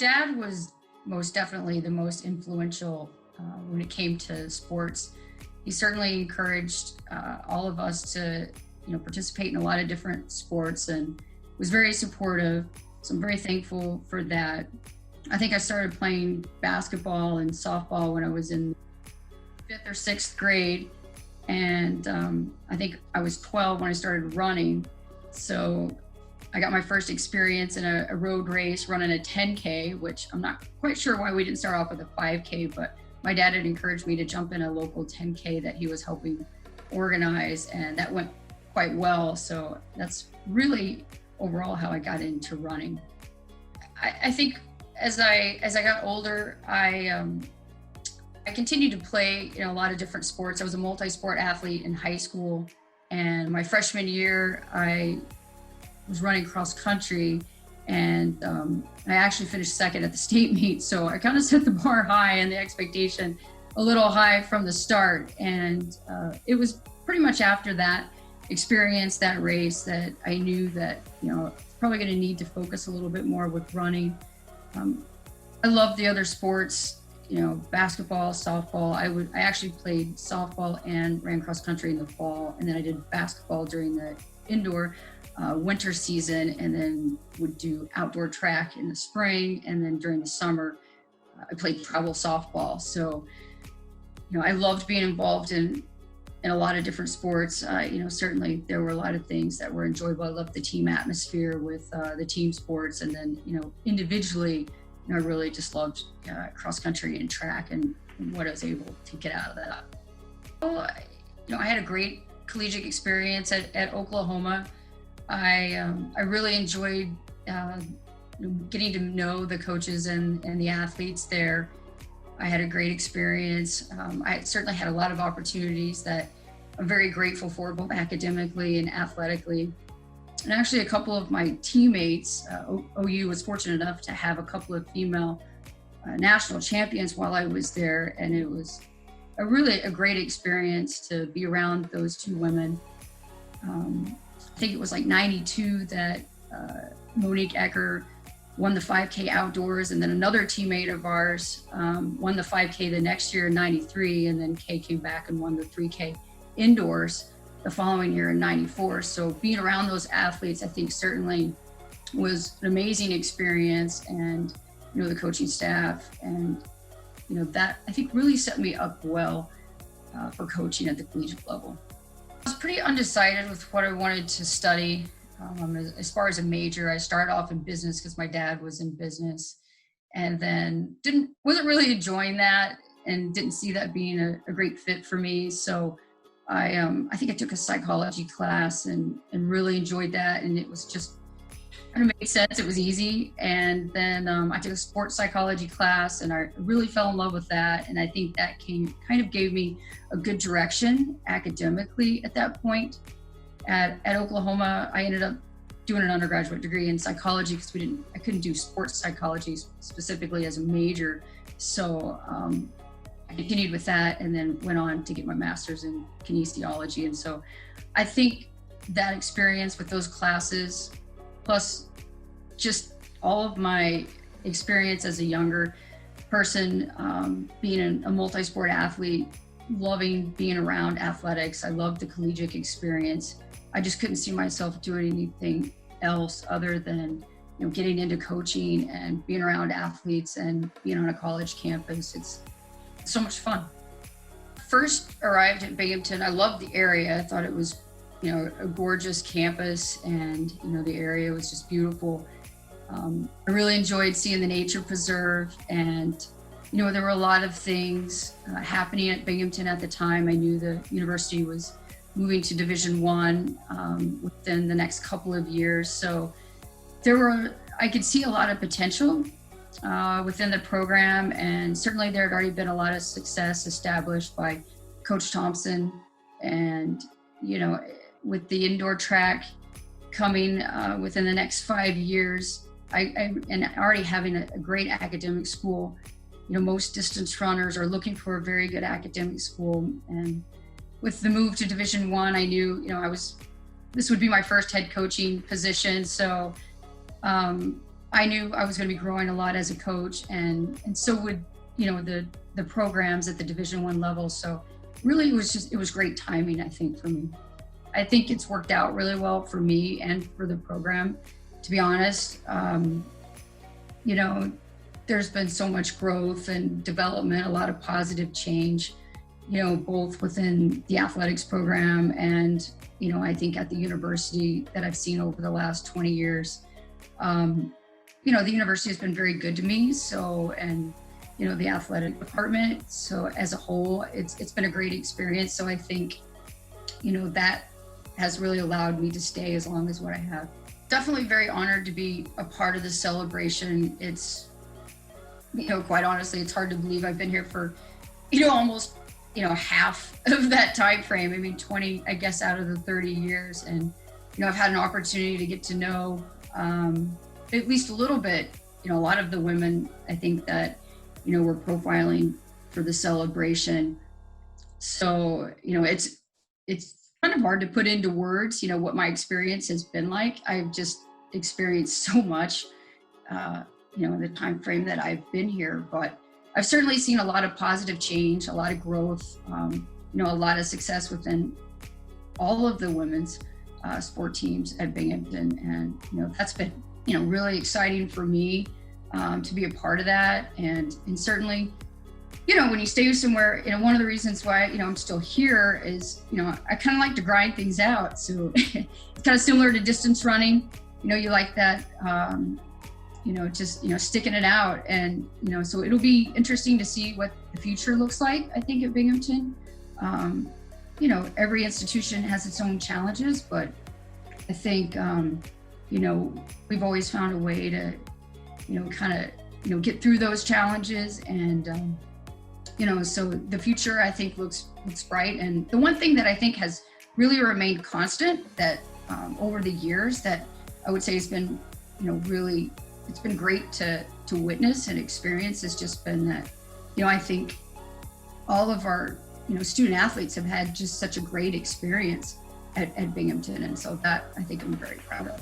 Dad was most definitely the most influential when it came to sports. He certainly encouraged all of us to, participate in a lot of different sports and was very supportive. So I'm very thankful for that. I think I started playing basketball and softball when I was in 5th or 6th grade. And I think I was 12 when I started running. So I got my first experience in a road race running a 10K, which I'm not quite sure why we didn't start off with a 5K, but my dad had encouraged me to jump in a local 10K that he was helping organize, and that went quite well. So that's really overall how I got into running. I think as I got older, I continued to play a lot of different sports. I was a multi-sport athlete in high school, and my freshman year, I was running cross country, and I actually finished second at the state meet. So I kind of set the bar high and the expectation a little high from the start. And it was pretty much after that experience, that race, that I knew that, probably going to need to focus a little bit more with running. I love the other sports, basketball, softball. I actually played softball and ran cross country in the fall. And then I did basketball during the indoor winter season, and then would do outdoor track in the spring. And then during the summer, I played travel softball. So, I loved being involved in a lot of different sports. Certainly there were a lot of things that were enjoyable. I loved the team atmosphere with the team sports. And then, individually, I really just loved cross country and track and what I was able to get out of that. Well, I had a great collegiate experience at Oklahoma. I really enjoyed getting to know the coaches and the athletes there. I had a great experience. I certainly had a lot of opportunities that I'm very grateful for, both academically and athletically. And actually a couple of my teammates, OU was fortunate enough to have a couple of female national champions while I was there. And it was a great experience to be around those two women. I think it was like 92 that Monique Ecker won the 5K outdoors, and then another teammate of ours won the 5K the next year in 93, and then Kay came back and won the 3K indoors the following year in 94. So being around those athletes, I think certainly was an amazing experience, and the coaching staff, and that I think really set me up well for coaching at the collegiate level. I was pretty undecided with what I wanted to study. As far as a major, I started off in business because my dad was in business, and then wasn't really enjoying that and didn't see that being a great fit for me. So I think I took a psychology class and really enjoyed that, and it was just kind of made sense. It was easy. And then I took a sports psychology class, and I really fell in love with that. And I think that kind of gave me a good direction academically at that point. At Oklahoma, I ended up doing an undergraduate degree in psychology because I couldn't do sports psychology specifically as a major. So I continued with that, and then went on to get my master's in kinesiology. And so I think that experience with those classes, plus just all of my experience as a younger person, being a multi-sport athlete, loving being around athletics. I loved the collegiate experience. I just couldn't see myself doing anything else other than getting into coaching and being around athletes and being on a college campus. It's so much fun. First arrived at Binghamton, I loved the area. I thought it was a gorgeous campus, and the area was just beautiful. I really enjoyed seeing the nature preserve, and there were a lot of things happening at Binghamton at the time. I knew the university was moving to Division I within the next couple of years. So I could see a lot of potential within the program, and certainly there had already been a lot of success established by Coach Thompson. And, with the indoor track coming within the next 5 years, and already having a great academic school, most distance runners are looking for a very good academic school. And with the move to Division I knew, this would be my first head coaching position. So I knew I was going to be growing a lot as a coach, and so would, the programs at the Division I level. So really it was great timing, I think, for me. I think it's worked out really well for me and for the program, to be honest. There's been so much growth and development, a lot of positive change, both within the athletics program and, I think at the university that I've seen over the last 20 years. The university has been very good to me. So, and, the athletic department. So as a whole, it's been a great experience. So I think, that has really allowed me to stay as long as what I have. Definitely very honored to be a part of the celebration. It's, quite honestly, it's hard to believe I've been here for, almost, half of that time frame. I mean, 20, I guess, out of the 30 years. And, I've had an opportunity to get to know at least a little bit, a lot of the women, I think that, we're profiling for the celebration. So, it's kind of hard to put into words, what my experience has been like. I've just experienced so much, in the time frame that I've been here, but I've certainly seen a lot of positive change, a lot of growth, a lot of success within all of the women's sport teams at Binghamton. And, that's been, really exciting for me to be a part of that. And certainly, when you stay somewhere, one of the reasons why, I'm still here is, I kind of like to grind things out. So it's kind of similar to distance running, you like that, just, sticking it out. And, so it'll be interesting to see what the future looks like, I think, at Binghamton. Every institution has its own challenges, but I think, we've always found a way to, get through those challenges. And, so the future, I think, looks bright. And the one thing that I think has really remained constant that over the years that I would say has been, really, it's been great to witness and experience has just been that, I think all of our, student athletes have had just such a great experience at Binghamton. And so that I think I'm very proud of.